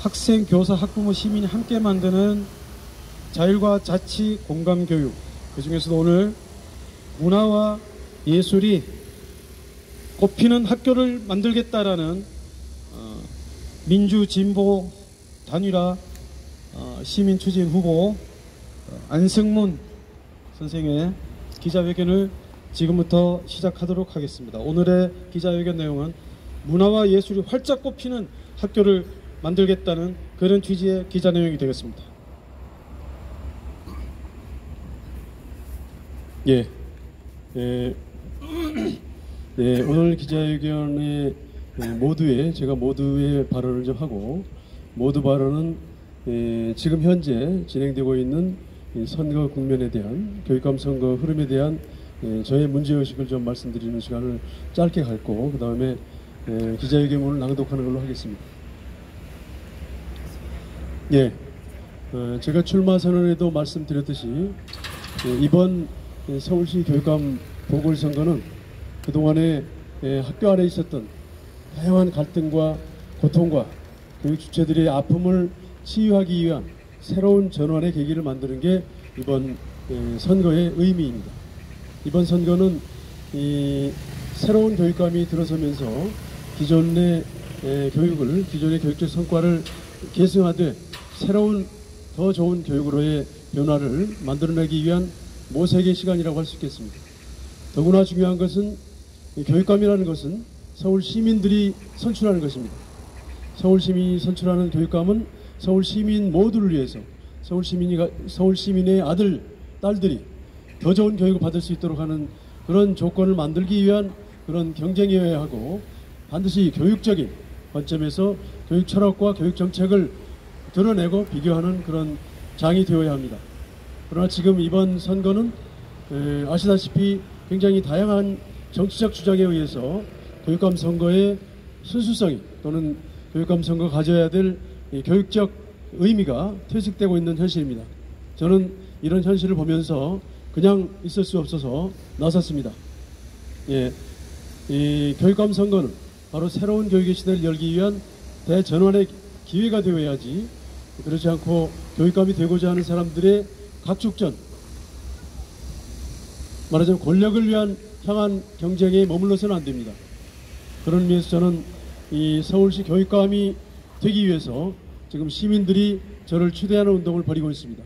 학생, 교사, 학부모, 시민이 함께 만드는 자율과 자치, 공감 교육, 그 중에서도 오늘 문화와 예술이 꽃피는 학교를 만들겠다라는 민주 진보 단일화 시민 추진 후보 안승문 선생의 기자회견을 지금부터 시작하도록 하겠습니다. 오늘의 기자회견 내용은 문화와 예술이 활짝 꽃피는 학교를 만들겠다는 그런 취지의 기자 내용이 되겠습니다. 오늘 기자회견에 제가 모두의 발언을 좀 하고, 모두 발언은 지금 현재 진행되고 있는 선거 국면에 대한, 교육감 선거 흐름에 대한 저의 문제의식을 좀 말씀드리는 시간을 짧게 갖고, 그 다음에 기자회견문을 낭독하는 걸로 하겠습니다. 제가 출마 선언에도 말씀드렸듯이 이번 서울시 교육감 보궐선거는 그동안에 학교 안에 있었던 다양한 갈등과 고통과 교육 주체들의 아픔을 치유하기 위한 새로운 전환의 계기를 만드는 게 이번 선거의 의미입니다. 이번 선거는 이 새로운 교육감이 들어서면서 기존의 기존의 교육적 성과를 계승하되 새로운 더 좋은 교육으로의 변화를 만들어내기 위한 모색의 시간이라고 할 수 있겠습니다. 더구나 중요한 것은 교육감이라는 것은 서울 시민들이 선출하는 것입니다. 서울 시민이 선출하는 교육감은 서울 시민 모두를 위해서 서울 시민의 아들, 딸들이 더 좋은 교육을 받을 수 있도록 하는 그런 조건을 만들기 위한 그런 경쟁이어야 하고, 반드시 교육적인 관점에서 교육 철학과 교육 정책을 드러내고 비교하는 그런 장이 되어야 합니다. 그러나 지금 이번 선거는 아시다시피 굉장히 다양한 정치적 주장에 의해서 교육감 선거의 순수성이 또는 교육감 선거가 가져야 될 교육적 의미가 퇴색되고 있는 현실입니다. 저는 이런 현실을 보면서 그냥 있을 수 없어서 나섰습니다. 이 교육감 선거는 바로 새로운 교육의 시대를 열기 위한 대전환의 기회가 되어야지, 그렇지 않고 교육감이 되고자 하는 사람들의 각축전, 말하자면 권력을 향한 경쟁에 머물러서는 안 됩니다. 그런 의미에서 저는 이 서울시 교육감이 되기 위해서 지금 시민들이 저를 추대하는 운동을 벌이고 있습니다.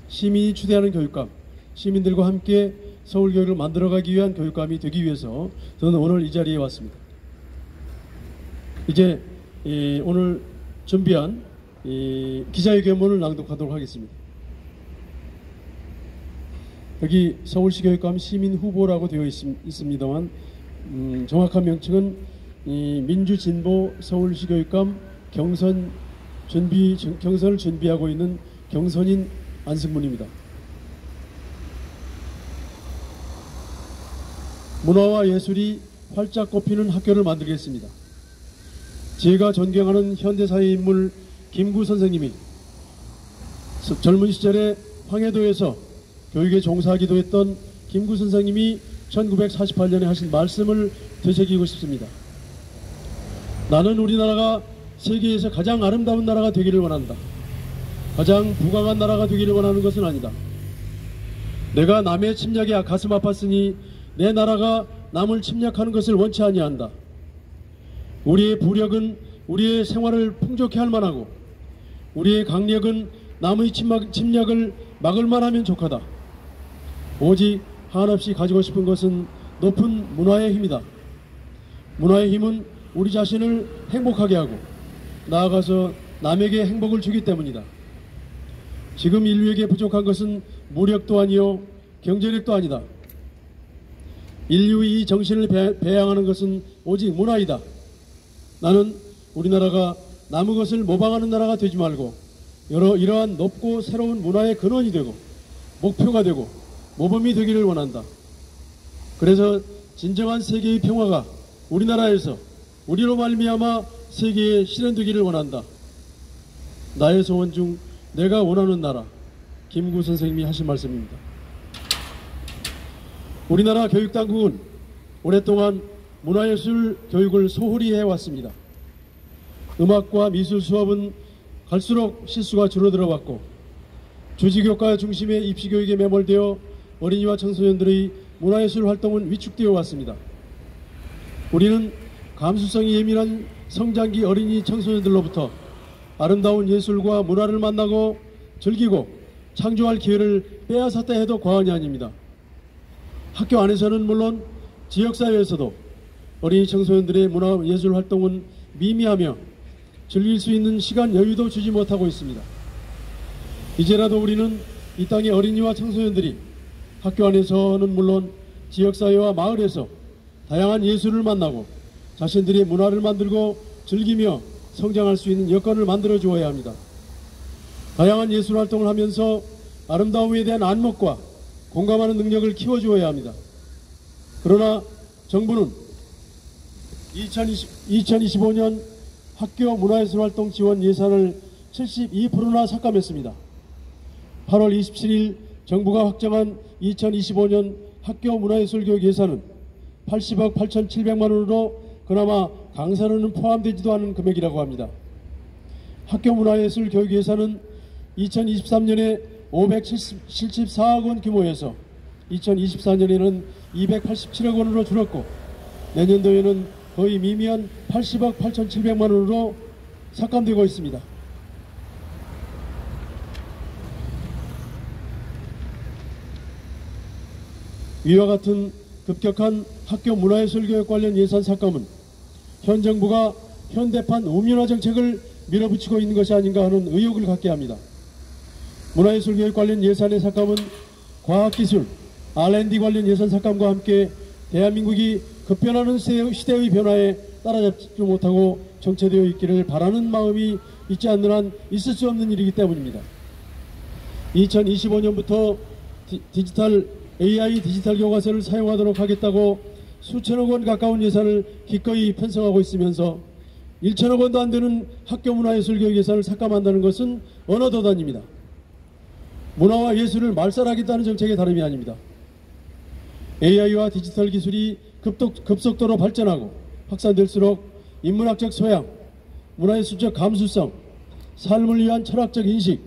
시민이 추대하는 교육감, 시민들과 함께 서울 교육을 만들어가기 위한 교육감이 되기 위해서 저는 오늘 이 자리에 왔습니다. 이제 오늘 준비한 기자회견문을 낭독하도록 하겠습니다. 여기 서울시 교육감 시민 후보라고 되어 있습니다만 정확한 명칭은 민주진보 서울시 교육감 경선을 준비하고 있는 경선인 안승문입니다. 문화와 예술이 활짝 꽃피는 학교를 만들겠습니다. 제가 존경하는 현대사회 인물 김구 선생님이 젊은 시절에 황해도에서 교육에 종사하기도 했던 김구 선생님이 1948년에 하신 말씀을 되새기고 싶습니다. 나는 우리나라가 세계에서 가장 아름다운 나라가 되기를 원한다. 가장 부강한 나라가 되기를 원하는 것은 아니다. 내가 남의 침략에 가슴 아팠으니 내 나라가 남을 침략하는 것을 원치 아니한다. 우리의 부력은 우리의 생활을 풍족해 할 만하고 우리의 강력은 남의 침략을 막을 만하면 족하다. 오직 한없이 가지고 싶은 것은 높은 문화의 힘이다. 문화의 힘은 우리 자신을 행복하게 하고 나아가서 남에게 행복을 주기 때문이다. 지금 인류에게 부족한 것은 무력도 아니요 경제력도 아니다. 인류의 이 정신을 배양하는 것은 오직 문화이다. 나는 우리나라가 남의 것을 모방하는 나라가 되지 말고 이러한 높고 새로운 문화의 근원이 되고 목표가 되고 모범이 되기를 원한다. 그래서 진정한 세계의 평화가 우리나라에서 우리로 말미암아 세계에 실현되기를 원한다. 나의 소원 중 내가 원하는 나라, 김구 선생님이 하신 말씀입니다. 우리나라 교육당국은 오랫동안 문화예술 교육을 소홀히 해왔습니다. 음악과 미술 수업은 갈수록 실수가 줄어들어 왔고 조직교과 중심의 입시교육에 매몰되어 어린이와 청소년들의 문화예술 활동은 위축되어 왔습니다. 우리는 감수성이 예민한 성장기 어린이 청소년들로부터 아름다운 예술과 문화를 만나고 즐기고 창조할 기회를 빼앗았다 해도 과언이 아닙니다. 학교 안에서는 물론 지역사회에서도 어린이 청소년들의 문화예술 활동은 미미하며 즐길 수 있는 시간 여유도 주지 못하고 있습니다. 이제라도 우리는 이 땅의 어린이와 청소년들이 학교 안에서는 물론 지역사회와 마을에서 다양한 예술을 만나고 자신들의 문화를 만들고 즐기며 성장할 수 있는 여건을 만들어 주어야 합니다. 다양한 예술 활동을 하면서 아름다움에 대한 안목과 공감하는 능력을 키워주어야 합니다. 그러나 정부는 2025년 학교 문화예술활동 지원 예산을 72%나 삭감했습니다. 8월 27일 정부가 확정한 2025년 학교 문화예술교육 예산은 80억 8,700만 원으로 그나마 강사로는 포함되지도 않은 금액이라고 합니다. 학교 문화예술교육 예산은 2023년에 574억 원 규모에서 2024년에는 287억 원으로 줄었고 내년도에는 거의 미미한 80억 8,700만 원으로 삭감되고 있습니다. 이와 같은 급격한 학교 문화예술교육 관련 예산 삭감은 현 정부가 현대판 우문화 정책을 밀어붙이고 있는 것이 아닌가 하는 의혹을 갖게 합니다. 문화예술교육 관련 예산의 삭감은 과학기술, R&D 관련 예산 삭감과 함께 대한민국이 급변하는 시대의 변화에 따라잡지 못하고 정체되어 있기를 바라는 마음이 있지 않는 한 있을 수 없는 일이기 때문입니다. 2025년부터 AI 디지털 교과서를 사용하도록 하겠다고 수천억 원 가까운 예산을 기꺼이 편성하고 있으면서 1천억 원도 안 되는 학교 문화예술교육 예산을 삭감한다는 것은 언어도단입니다. 문화와 예술을 말살하겠다는 정책의 다름이 아닙니다. AI와 디지털 기술이 급속도로 발전하고 확산될수록 인문학적 소양, 문화예술적 감수성, 삶을 위한 철학적 인식,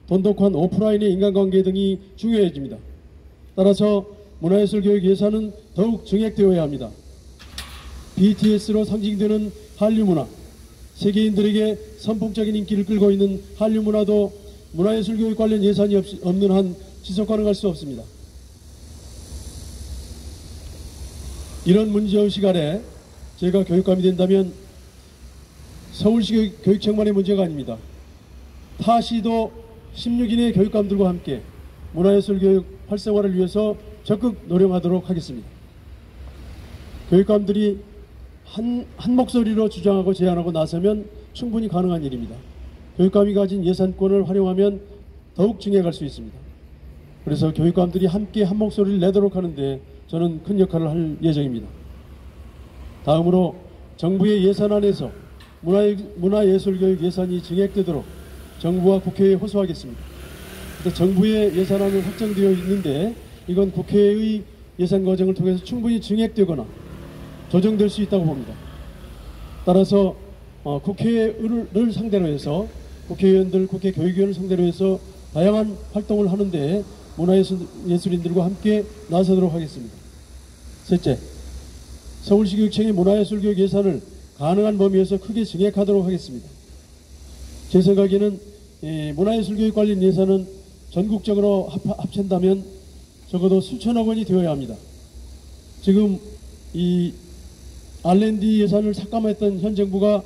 돈독한 오프라인의 인간관계 등이 중요해집니다. 따라서 문화예술교육 예산은 더욱 증액되어야 합니다. BTS로 상징되는 한류문화, 세계인들에게 선풍적인 인기를 끌고 있는 한류문화도 문화예술교육 관련 예산이 없는 한 지속 가능할 수 없습니다. 이런 문제의식 아래 제가 교육감이 된다면 서울시 교육청만의 문제가 아닙니다. 타시도 16인의 교육감들과 함께 문화예술교육 활성화를 위해서 적극 노력하도록 하겠습니다. 교육감들이 한 목소리로 주장하고 제안하고 나서면 충분히 가능한 일입니다. 교육감이 가진 예산권을 활용하면 더욱 증액할 수 있습니다. 그래서 교육감들이 함께 한 목소리를 내도록 하는데 저는 큰 역할을 할 예정입니다. 다음으로 정부의 예산안에서 문화예술교육 예산이 증액되도록 정부와 국회에 호소하겠습니다. 정부의 예산안은 확정되어 있는데 이건 국회의 예산 과정을 통해서 충분히 증액되거나 조정될 수 있다고 봅니다. 따라서 국회를 상대로 해서 국회의원들, 국회 교육위원을 상대로 해서 다양한 활동을 하는데 문화예술인들과 함께 나서도록 하겠습니다. 셋째, 서울시 교육청의 문화예술교육 예산을 가능한 범위에서 크게 증액하도록 하겠습니다. 제 생각에는 문화예술교육 관련 예산은 전국적으로 합친다면 적어도 수천억 원이 되어야 합니다. 지금 이 R&D 예산을 삭감했던 현 정부가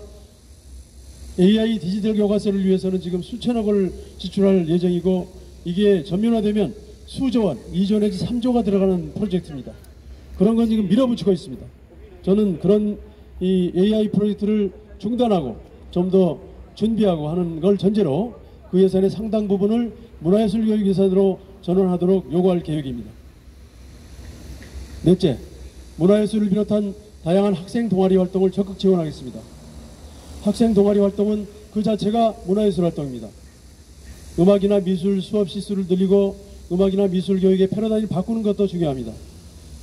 AI 디지털 교과서를 위해서는 지금 수천억을 지출할 예정이고 이게 전면화되면 수조 원, 2조 내지 3조가 들어가는 프로젝트입니다. 그런 건 지금 밀어붙이고 있습니다. 저는 그런 이 AI 프로젝트를 중단하고 좀 더 준비하고 하는 걸 전제로 그 예산의 상당 부분을 문화예술교육 예산으로 전환하도록 요구할 계획입니다. 넷째, 문화예술을 비롯한 다양한 학생 동아리 활동을 적극 지원하겠습니다. 학생 동아리 활동은 그 자체가 문화예술 활동입니다. 음악이나 미술 수업 시수를 늘리고 음악이나 미술 교육의 패러다임을 바꾸는 것도 중요합니다.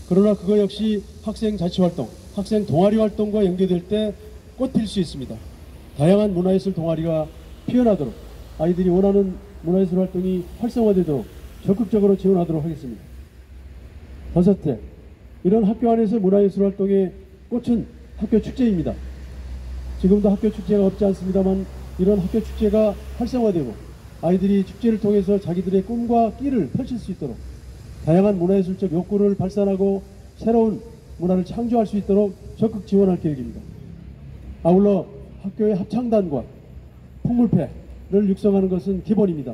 그러나 그거 역시 학생 자치활동, 학생 동아리 활동과 연계될 때 꽃필 수 있습니다. 다양한 문화예술 동아리가 피어나도록 아이들이 원하는 문화예술 활동이 활성화되도록 적극적으로 지원하도록 하겠습니다. 다섯째, 이런 학교 안에서 문화예술 활동의 꽃은 학교 축제입니다. 지금도 학교 축제가 없지 않습니다만 이런 학교 축제가 활성화되고 아이들이 축제를 통해서 자기들의 꿈과 끼를 펼칠 수 있도록 다양한 문화예술적 욕구를 발산하고 새로운 문화를 창조할 수 있도록 적극 지원할 계획입니다. 아울러 학교의 합창단과 풍물패를 육성하는 것은 기본입니다.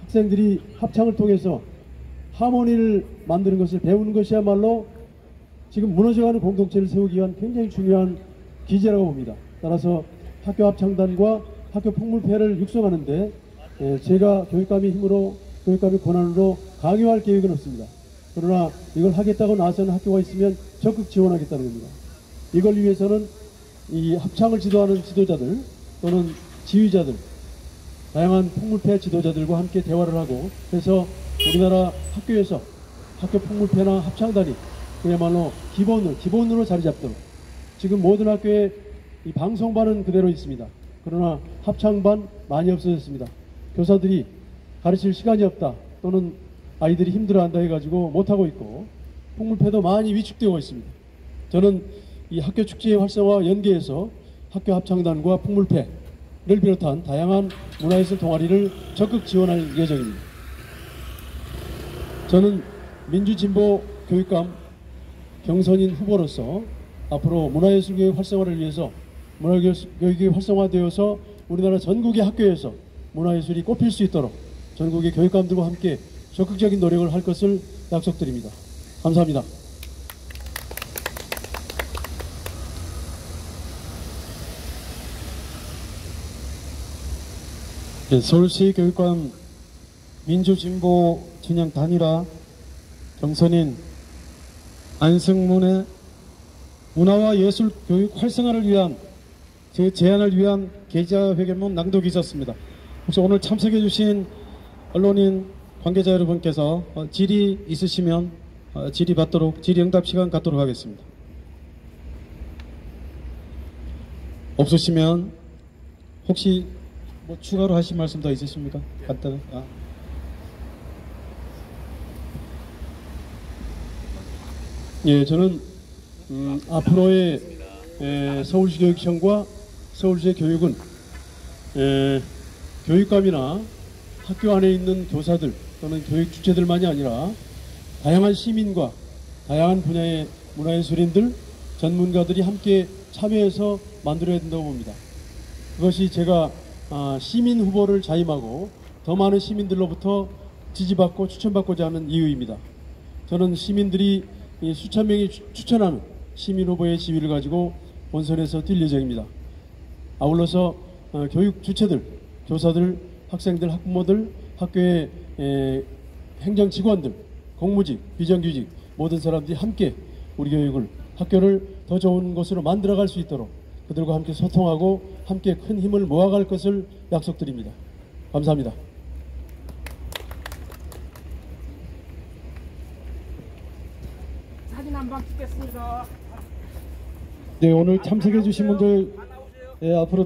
학생들이 합창을 통해서 하모니를 만드는 것을 배우는 것이야말로 지금 무너져가는 공동체를 세우기 위한 굉장히 중요한 기제라고 봅니다. 따라서 학교 합창단과 학교 풍물패를 육성하는데 제가 교육감의 힘으로 교육감의 권한으로 강요할 계획은 없습니다. 그러나 이걸 하겠다고 나서는 학교가 있으면 적극 지원하겠다는 겁니다. 이걸 위해서는 이 합창을 지도하는 지도자들 또는 지휘자들, 다양한 풍물패 지도자들과 함께 대화를 하고 그래서 우리나라 학교에서 학교 풍물패나 합창단이 그야말로 기본으로 자리 잡도록 지금 모든 학교에 이 방송반은 그대로 있습니다. 그러나 합창반 많이 없어졌습니다. 교사들이 가르칠 시간이 없다 또는 아이들이 힘들어한다 해가지고 못하고 있고 풍물패도 많이 위축되고 있습니다. 저는 이 학교 축제의 활성화와 연계해서 학교 합창단과 풍물패를 비롯한 다양한 문화예술 동아리를 적극 지원할 예정입니다. 저는 민주진보 교육감 경선인 후보로서 앞으로 문화예술교육 활성화를 위해서 문화교육이 활성화되어서 우리나라 전국의 학교에서 문화예술이 꼽힐 수 있도록 전국의 교육감들과 함께 적극적인 노력을 할 것을 약속드립니다. 감사합니다. 네, 서울시 교육감 민주진보 진영 단일화 경선인 안승문의 문화와 예술 교육 활성화를 위한 제 제안을 위한 기자회견문 낭독이 있었습니다. 혹시 오늘 참석해 주신 언론인 관계자 여러분께서 질의 있으시면 질의응답 시간 갖도록 하겠습니다. 없으시면 혹시 뭐 추가로 하실 말씀 더 있으십니까? 간단히. 예, 저는 앞으로의 서울시 교육청과 서울시의 교육은 교육감이나 학교 안에 있는 교사들 또는 교육 주체들만이 아니라 다양한 시민과 다양한 분야의 문화예술인들, 전문가들이 함께 참여해서 만들어야 된다고 봅니다. 그것이 제가 시민 후보를 자임하고 더 많은 시민들로부터 지지받고 추천받고자 하는 이유입니다. 저는 시민들이 수천 명이 추천하는 시민 후보의 지위를 가지고 본선에서 뛸 예정입니다. 아울러서 교육 주체들, 교사들, 학생들, 학부모들, 학교의 행정직원들, 공무직, 비정규직 모든 사람들이 함께 우리 교육을, 학교를 더 좋은 곳으로 만들어갈 수 있도록 그들과 함께 소통하고 함께 큰 힘을 모아갈 것을 약속드립니다. 감사합니다. 사진 한 방 찍겠습니다. 네, 오늘 참석해 주신 분들 앞으로